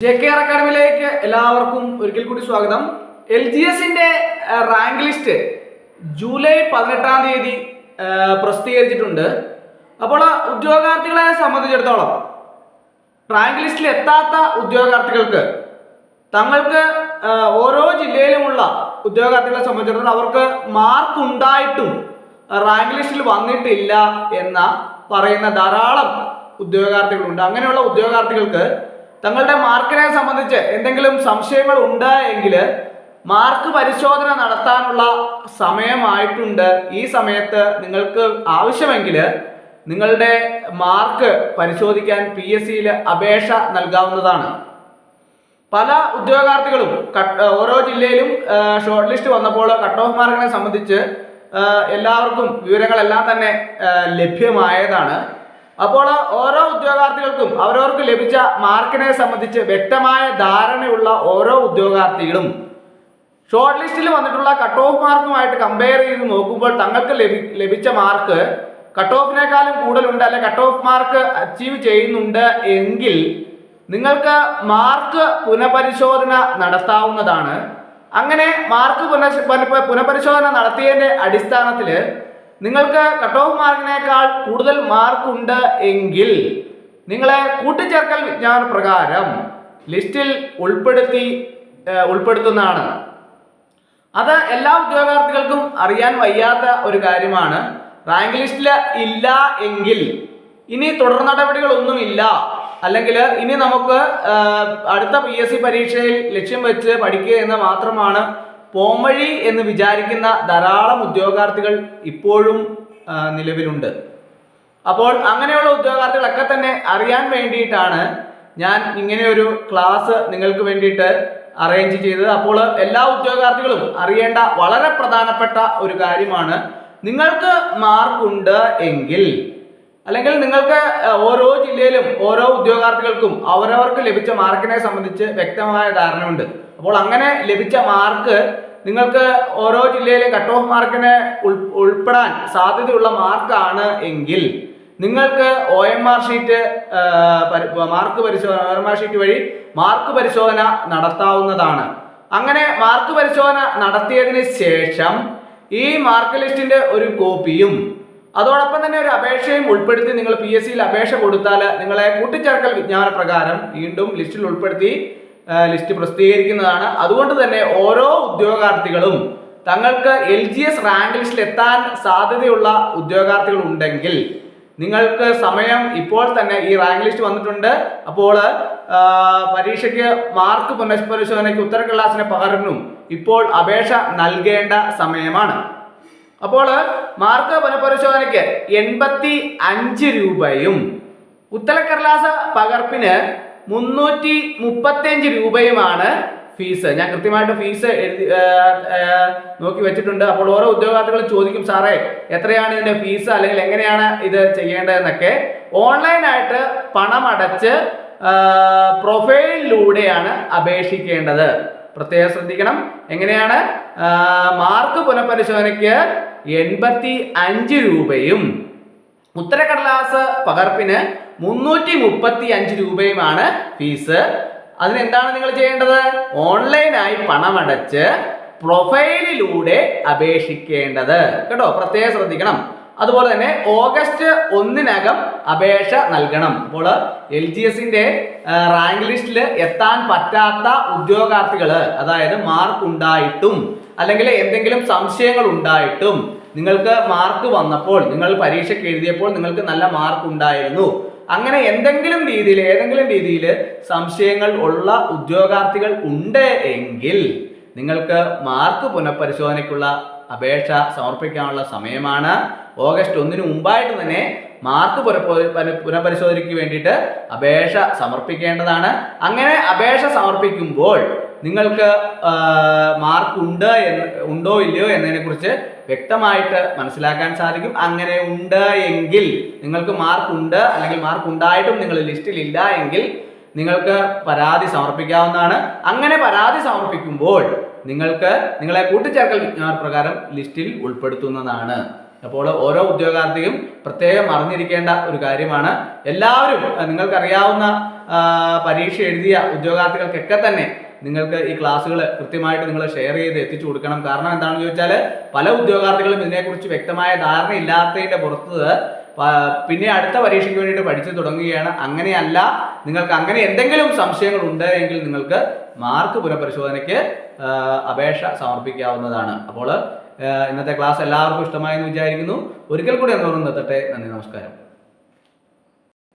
JKR അക്കാഡമിയിലേക്ക് എല്ലാവർക്കും ഒരിക്കൽ കൂടി സ്വാഗതം. LGSന്റെ റാങ്ക് ലിസ്റ്റ് ജൂലൈ 18 പ്രസിദ്ധീകരിച്ചിട്ടുണ്ട്. അപ്പോൾ ഉദ്യോഗാർത്ഥികളെ സംബന്ധിച്ചിടത്തോളം റാങ്ക് ലിസ്റ്റിൽ എത്താത്ത ഉദ്യോഗാർത്ഥികൾക്ക് തങ്ങൾക്ക് ഓരോ ജില്ലയിലുമുള്ള ഉദ്യോഗാർത്ഥികളെ സംബന്ധിച്ചിടത്തോളം അവർക്ക് മാർക്ക് ഉണ്ടായിട്ടും റാങ്ക് ലിസ്റ്റിൽ വന്നിട്ടില്ല എന്ന പറയുന്ന ധാരാളം ഉദ്യോഗാർത്ഥികളുണ്ട്. അങ്ങനെയുള്ള ഉദ്യോഗാർത്ഥികൾക്ക് തങ്ങളുടെ മാർക്കിനെ സംബന്ധിച്ച് എന്തെങ്കിലും സംശയങ്ങൾ ഉണ്ട് എങ്കിൽ മാർക്ക് പരിശോധന നടത്താനുള്ള സമയമായിട്ടുണ്ട്. ഈ സമയത്ത് നിങ്ങൾക്ക് ആവശ്യമെങ്കിൽ നിങ്ങളുടെ മാർക്ക് പരിശോധിക്കാൻ PSCയിൽ അപേക്ഷ നൽകാവുന്നതാണ്. പല ഉദ്യോഗാർത്ഥികളും ഓരോ ജില്ലയിലും ഷോർട്ട് ലിസ്റ്റ് വന്നപ്പോൾ കട്ട് ഓഫ് മാർക്കിനെ സംബന്ധിച്ച് എല്ലാവർക്കും വിവരങ്ങളെല്ലാം തന്നെ ലഭ്യമായതാണ്. അപ്പോൾ ഓരോ ഉദ്യോഗാർത്ഥികൾക്കും അവരവർക്ക് ലഭിച്ച മാർക്കിനെ സംബന്ധിച്ച് വ്യക്തമായ ധാരണയുള്ള ഓരോ ഉദ്യോഗാർത്ഥികളും ഷോർട്ട് ലിസ്റ്റിൽ വന്നിട്ടുള്ള കട്ട് ഓഫ് മാർക്കുമായിട്ട് കമ്പയർ ചെയ്ത് നോക്കുമ്പോൾ തങ്ങൾക്ക് ലഭിച്ച മാർക്ക് കട്ട് ഓഫിനേക്കാളും കൂടുതലുണ്ട്, അല്ലെ കട്ട് ഓഫ് മാർക്ക് അച്ചീവ് ചെയ്യുന്നുണ്ട് എങ്കിൽ നിങ്ങൾക്ക് മാർക്ക് പുനഃപരിശോധന നടത്താവുന്നതാണ്. അങ്ങനെ മാർക്ക് പുനഃപരിശോധന നടത്തിയതിൻ്റെ അടിസ്ഥാനത്തിൽ നിങ്ങൾക്ക് കട്ട് ഓഫ് മാർക്കിനേക്കാൾ കൂടുതൽ മാർക്കുണ്ട് എങ്കിൽ നിങ്ങളെ കൂട്ടിച്ചേർക്കൽ വിജ്ഞാന പ്രകാരം ലിസ്റ്റിൽ ഉൾപ്പെടുത്തുന്നതാണ്. അത് എല്ലാ ഉദ്യോഗാർത്ഥികൾക്കും അറിയാൻ വയ്യാത്ത ഒരു കാര്യമാണ്. റാങ്ക് ലിസ്റ്റിൽ ഇല്ല എങ്കിൽ ഇനി തുടർ നടപടികളൊന്നുമില്ല, അല്ലെങ്കിൽ ഇനി നമുക്ക് അടുത്ത PSC പരീക്ഷയിൽ ലക്ഷ്യം വെച്ച് പഠിക്കുക എന്ന് മാത്രമാണ് പോംവഴി എന്ന് വിചാരിക്കുന്ന ധാരാളം ഉദ്യോഗാർത്ഥികൾ ഇപ്പോഴും നിലവിലുണ്ട്. അപ്പോൾ അങ്ങനെയുള്ള ഉദ്യോഗാർത്ഥികളൊക്കെ തന്നെ അറിയാൻ വേണ്ടിയിട്ടാണ് ഞാൻ ഇങ്ങനെയൊരു ക്ലാസ് നിങ്ങൾക്ക് വേണ്ടിയിട്ട് അറേഞ്ച് ചെയ്തത്. അപ്പോൾ എല്ലാ ഉദ്യോഗാർത്ഥികളും അറിയേണ്ട വളരെ പ്രധാനപ്പെട്ട ഒരു കാര്യമാണ്, നിങ്ങൾക്ക് മാർക്കുണ്ട് എങ്കിൽ, അല്ലെങ്കിൽ നിങ്ങൾക്ക് ഓരോ ജില്ലയിലും ഓരോ ഉദ്യോഗാർത്ഥികൾക്കും അവരവർക്ക് ലഭിച്ച മാർക്കിനെ സംബന്ധിച്ച് വ്യക്തമായ ധാരണയുണ്ട്. അപ്പോൾ അങ്ങനെ ലഭിച്ച മാർക്ക് നിങ്ങൾക്ക് ഓരോ ജില്ലയിലും കട്ട് ഓഫ് മാർക്കിന് ഉൾപ്പെടാൻ സാധ്യതയുള്ള മാർക്കാണ് എങ്കിൽ നിങ്ങൾക്ക് OMR ഷീറ്റ് വഴി മാർക്ക് പരിശോധന നടത്താവുന്നതാണ്. അങ്ങനെ മാർക്ക് പരിശോധന നടത്തിയതിന് ശേഷം ഈ മാർക്ക് ലിസ്റ്റിന്റെ ഒരു കോപ്പിയും അതോടൊപ്പം തന്നെ ഒരു അപേക്ഷയും ഉൾപ്പെടുത്തി നിങ്ങൾ PSCയിൽ അപേക്ഷ കൊടുത്താൽ നിങ്ങളെ കൂട്ടിച്ചേർക്കൽ വിജ്ഞാന പ്രകാരം വീണ്ടും ലിസ്റ്റിൽ ഉൾപ്പെടുത്തി ലിസ്റ്റ് പ്രസിദ്ധീകരിക്കുന്നതാണ്. അതുകൊണ്ട് തന്നെ ഓരോ ഉദ്യോഗാർത്ഥികളും തങ്ങൾക്ക് LGS റാങ്ക് ലിസ്റ്റിൽ എത്താൻ സാധ്യതയുള്ള ഉദ്യോഗാർത്ഥികൾ ഉണ്ടെങ്കിൽ നിങ്ങൾക്ക് സമയം ഇപ്പോൾ തന്നെ, ഈ റാങ്ക് ലിസ്റ്റ് വന്നിട്ടുണ്ട്, അപ്പോൾ പരീക്ഷയ്ക്ക് മാർക്ക് പുനഃപരിശോധനയ്ക്ക് ഉത്തരക്കടലാസിന് പകരനും ഇപ്പോൾ അപേക്ഷ നൽകേണ്ട സമയമാണ്. അപ്പോൾ മാർക്ക് പുനഃപരിശോധനയ്ക്ക് 85 രൂപയും ഉത്തരക്കടലാസ് പകർപ്പിന് 335 രൂപയുമാണ് ഫീസ്. ഞാൻ കൃത്യമായിട്ട് ഫീസ് നോക്കി വെച്ചിട്ടുണ്ട്. അപ്പോൾ ഓരോ ഉദ്യോഗാർത്ഥികളും ചോദിക്കും, സാറേ എത്രയാണ് ഇതിന്റെ ഫീസ്, അല്ലെങ്കിൽ എങ്ങനെയാണ് ഇത് ചെയ്യേണ്ടതെന്നൊക്കെ. ഓൺലൈനായിട്ട് പണമടച്ച് പ്രൊഫൈലിലൂടെയാണ് അപേക്ഷിക്കേണ്ടത്. പ്രത്യേകം ശ്രദ്ധിക്കണം. എങ്ങനെയാണ്? മാർക്ക് പുനഃപരിശോധനയ്ക്ക് 85 രൂപയും ഉത്തരക്കടലാസ് പകർപ്പിന് 335 രൂപയുമാണ് ഫീസ്. അതിനെന്താണ് നിങ്ങൾ ചെയ്യേണ്ടത്? ഓൺലൈനായി പണമടച്ച് പ്രൊഫൈലിലൂടെ അപേക്ഷിക്കേണ്ടത് കേട്ടോ, പ്രത്യേകം ശ്രദ്ധിക്കണം. അതുപോലെ തന്നെ ഓഗസ്റ്റ് 1 അപേക്ഷ നൽകണം. അപ്പോൾ LGSന്റെ റാങ്ക് ലിസ്റ്റിൽ എത്താൻ പറ്റാത്ത ഉദ്യോഗാർത്ഥികൾ, അതായത് മാർക്ക് ഉണ്ടായിട്ടും അല്ലെങ്കിൽ എന്തെങ്കിലും സംശയങ്ങൾ ഉണ്ടായിട്ടും നിങ്ങൾക്ക് മാർക്ക് വന്നപ്പോൾ, നിങ്ങൾ പരീക്ഷയ്ക്ക് എഴുതിയപ്പോൾ നിങ്ങൾക്ക് നല്ല മാർക്ക് ഉണ്ടായിരുന്നു, അങ്ങനെ ഏതെങ്കിലും രീതിയിൽ സംശയങ്ങൾ ഉള്ള ഉദ്യോഗാർത്ഥികൾ ഉണ്ട് എങ്കിൽ നിങ്ങൾക്ക് മാർക്ക് പുനഃപരിശോധനയ്ക്കുള്ള അപേക്ഷ സമർപ്പിക്കാനുള്ള സമയമാണ്. ഓഗസ്റ്റ് 1 മുമ്പായിട്ട് തന്നെ മാർക്ക് പുനഃപരിശോധനയ്ക്ക് വേണ്ടിയിട്ട് അപേക്ഷ സമർപ്പിക്കേണ്ടതാണ്. അങ്ങനെ അപേക്ഷ സമർപ്പിക്കുമ്പോൾ നിങ്ങൾക്ക് മാർക്ക് ഉണ്ടോ ഇല്ലയോ എന്നതിനെക്കുറിച്ച് വ്യക്തമായിട്ട് മനസ്സിലാക്കാൻ സാധിക്കും. അങ്ങനെ ഉണ്ട് എങ്കിൽ, നിങ്ങൾക്ക് മാർക്ക് ഉണ്ട് അല്ലെങ്കിൽ മാർക്ക് ഉണ്ടായിട്ടും നിങ്ങൾ ലിസ്റ്റിൽ ഇല്ല എങ്കിൽ നിങ്ങൾക്ക് പരാതി സമർപ്പിക്കാവുന്നതാണ്. അങ്ങനെ പരാതി സമർപ്പിക്കുമ്പോൾ നിങ്ങളെ കൂട്ടിച്ചേർക്കൽ വിജ്ഞാന പ്രകാരം ലിസ്റ്റിൽ ഉൾപ്പെടുത്തുന്നതാണ്. അപ്പോൾ ഓരോ ഉദ്യോഗാർത്ഥിയും പ്രത്യേകം അറിഞ്ഞിരിക്കേണ്ട ഒരു കാര്യമാണ്. എല്ലാവരും നിങ്ങൾക്കറിയാവുന്ന പരീക്ഷ എഴുതിയ ഉദ്യോഗാർത്ഥികൾക്കൊക്കെ തന്നെ നിങ്ങൾക്ക് ഈ ക്ലാസ്സുകൾ കൃത്യമായിട്ട് നിങ്ങൾ ഷെയർ ചെയ്ത് എത്തിച്ചു കൊടുക്കണം. കാരണം എന്താണെന്ന് ചോദിച്ചാൽ പല ഉദ്യോഗാർത്ഥികളും ഇതിനെക്കുറിച്ച് വ്യക്തമായ ധാരണ ഇല്ലാത്തതിൻ്റെ പുറത്ത് പിന്നെ അടുത്ത പരീക്ഷയ്ക്ക് വേണ്ടിയിട്ട് പഠിച്ചു തുടങ്ങുകയാണ്. അങ്ങനെയല്ല, നിങ്ങൾക്ക് അങ്ങനെ എന്തെങ്കിലും സംശയങ്ങൾ ഉണ്ട് എങ്കിൽ നിങ്ങൾക്ക് മാർക്ക് പുനഃപരിശോധനയ്ക്ക് അപേക്ഷ സമർപ്പിക്കാവുന്നതാണ്. അപ്പോൾ ഇന്നത്തെ ക്ലാസ് എല്ലാവർക്കും ഇഷ്ടമായെന്ന് വിചാരിക്കുന്നു. ഒരിക്കൽ കൂടി എന്നോർന്ന് നിർത്തട്ടെ. നന്ദി, നമസ്കാരം.